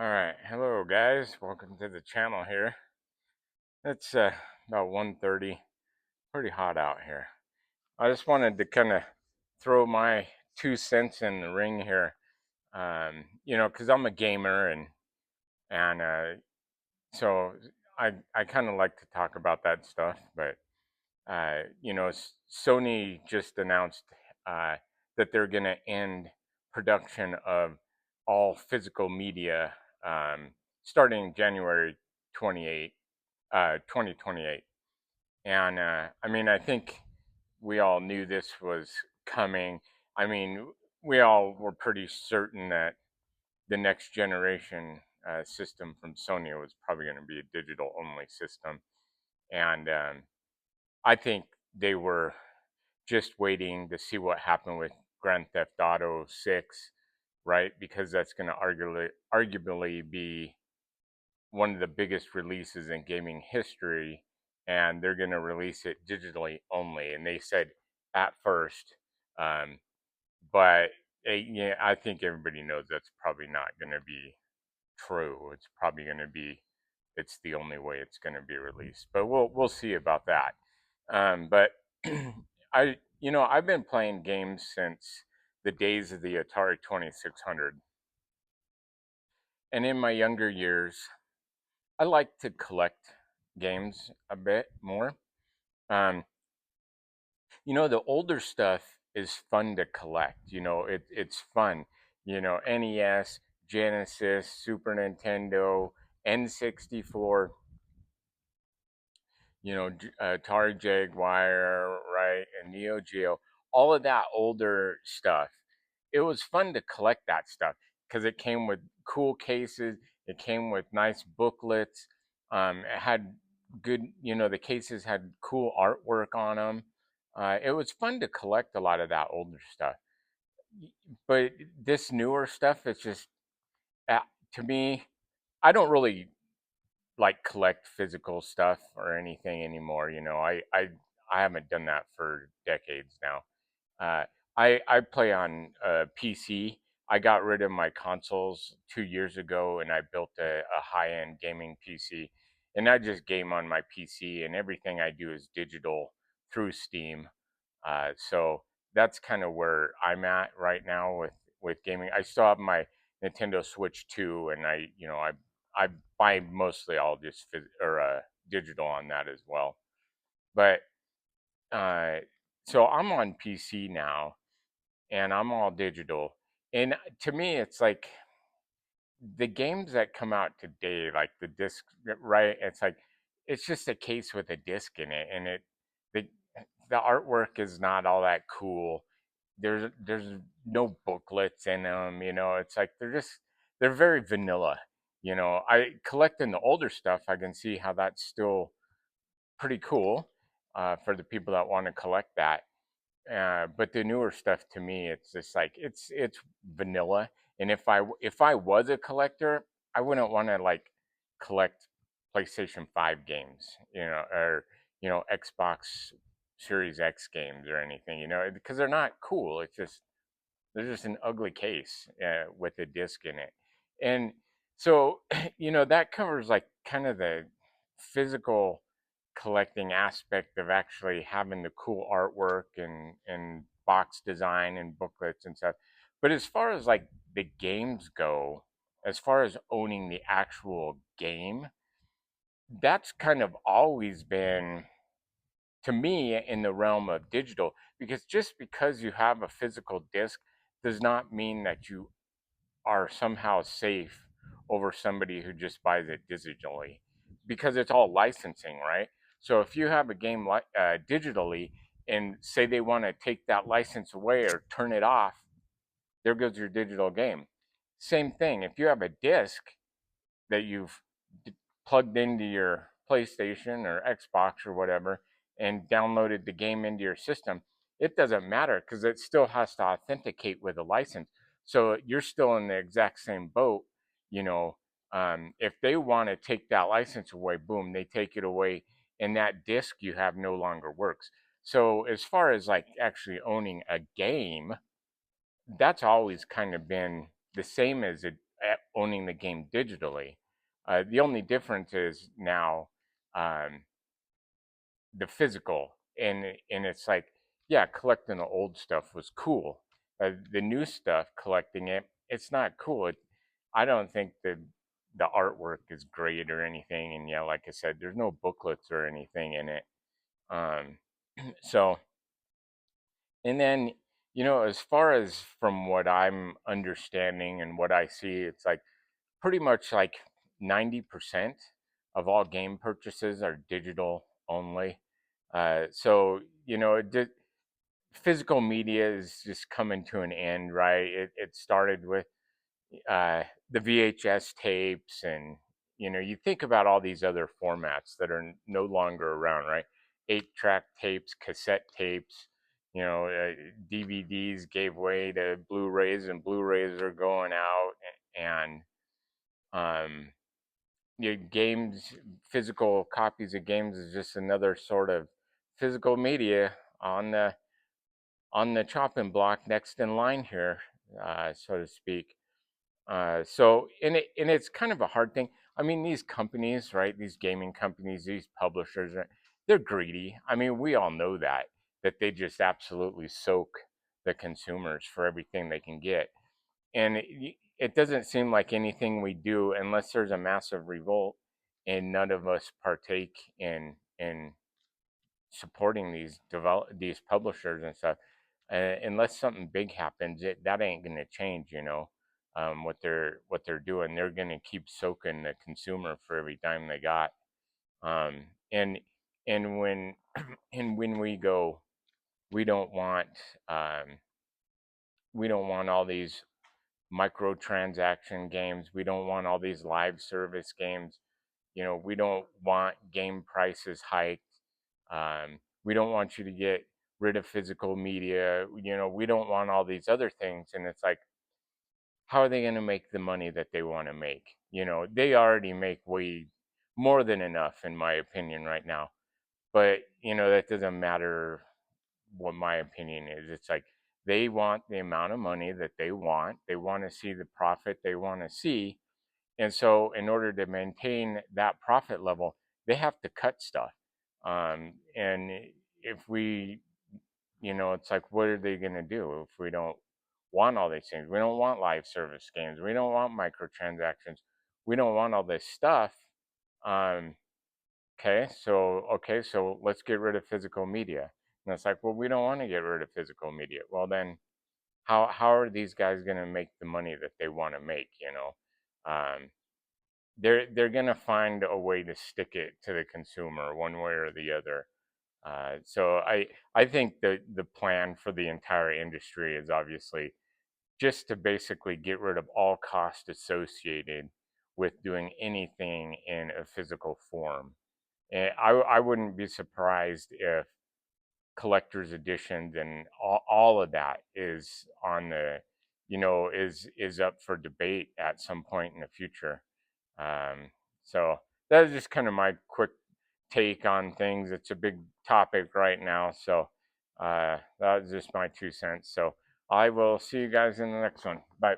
All right, hello guys. Welcome to the channel here. It's about 1:30. Pretty hot out here. I just wanted to kind of throw my 2 cents in the ring here. Because I'm a gamer and so I kind of like to talk about that stuff. But Sony just announced uh, that they're going to end production of all physical media starting January 28, 2028. And I mean, I think we all knew this was coming. I mean, we all were pretty certain that the next generation system from Sony was probably going to be a digital only system. And I think they were just waiting to see what happened with Grand Theft Auto 6, right? Because that's going to arguably be one of the biggest releases in gaming history, and they're going to release it digitally only. And they said at first, um, but yeah, I think everybody knows that's probably not going to be true. It's probably going to be it's the only way it's going to be released. But we'll see about that. But I've been playing games since the days of the Atari 2600, and in my younger years, I like to collect games a bit more. Um, the older stuff is fun to collect. It's fun. NES, Genesis, Super Nintendo, N64, Atari Jaguar, right, and Neo Geo, all of that older stuff. It was fun to collect that stuff because it came with cool cases. It came with nice booklets. It had good, the cases had cool artwork on them. It was fun to collect a lot of that older stuff. But this newer stuff, it's just, uh, to me, I don't really like collect physical stuff or anything anymore. I haven't done that for decades now. Uh, I play on PC. I got rid of my consoles 2 years ago, and I built a high end gaming PC. And I just game on my PC, and everything I do is digital through Steam. So that's kind of where I'm at right now with gaming. I still have my Nintendo Switch 2, and I buy mostly all just digital on that as well. But uh, so I'm on PC now, and I'm all digital. And to me, it's like the games that come out today, like the disc, right? It's like it's just a case with a disc in it, and the the artwork is not all that cool. There's no booklets in them. It's like they're very vanilla. I collecting the older stuff. I can see how that's still pretty cool for the people that want to collect that. But the newer stuff, to me, it's just like it's vanilla. And if I was a collector, I wouldn't want to like collect PlayStation 5 games, or Xbox Series X games or anything, because they're not cool. They're just an ugly case with a disc in it. And so, that covers like kind of the physical collecting aspect of actually having the cool artwork and box design and booklets and stuff. But as far as like the games go, as far as owning the actual game, that's kind of always been, to me, in the realm of digital, because just because you have a physical disc does not mean that you are somehow safe over somebody who just buys it digitally, because it's all licensing, right? So if you have a game digitally, and say they want to take that license away or turn it off, there goes your digital game. Same thing, if you have a disc that you've plugged into your PlayStation or Xbox or whatever and downloaded the game into your system, it doesn't matter because it still has to authenticate with a license. So you're still in the exact same boat. You know, if they want to take that license away, boom, they take it away, and that disc you have no longer works. So as far as like actually owning a game, that's always kind of been the same as owning the game digitally. The only difference is now um, the physical, and it's like, yeah, collecting the old stuff was cool. The new stuff, collecting it, it's not cool. I don't think the artwork is great or anything, and yeah, like I said, there's no booklets or anything in it. Um, so, and then, as far as from what I'm understanding and what I see, it's like pretty much like 90% of all game purchases are digital only. So, physical media is just coming to an end, right? It started with uh, the VHS tapes, and you think about all these other formats that are no longer around, right? 8-track tapes, cassette tapes, DVDs gave way to Blu-rays, and Blu-rays are going out, and um, games, physical copies of games is just another sort of physical media on the chopping block next in line here, so to speak. And it's kind of a hard thing. I mean, these companies, right? These gaming companies, these publishers, they're greedy. I mean, we all know that they just absolutely soak the consumers for everything they can get, and it doesn't seem like anything we do, unless there's a massive revolt, and none of us partake in supporting these publishers and stuff. Unless something big happens, that ain't gonna change. What they're doing. They're gonna keep soaking the consumer for every dime they got. Um, and and when and when we go, we don't want um, we don't want all these microtransaction games. We don't want all these live service games. We don't want game prices hiked. We don't want you to get rid of physical media. We don't want all these other things. And it's like, how are they going to make the money that they want to make? They already make way more than enough, in my opinion, right now. But, that doesn't matter what my opinion is. It's like they want the amount of money that they want. They want to see the profit they want to see. And so, in order to maintain that profit level, they have to cut stuff. And if it's like, what are they going to do if we don't want all these things? We don't want live service games. We don't want microtransactions. We don't want all this stuff. Um, okay, so let's get rid of physical media. And it's like, well, we don't want to get rid of physical media. Well, then how are these guys going to make the money that they want to make? They're gonna find a way to stick it to the consumer one way or the other. So I think the plan for the entire industry is obviously just to basically get rid of all cost associated with doing anything in a physical form. And I wouldn't be surprised if collector's editions and all of that is on the is up for debate at some point in the future. So that is just kind of my quick take on things. It's a big topic right now, so that was just my 2 cents. So I will see you guys in the next one. Bye.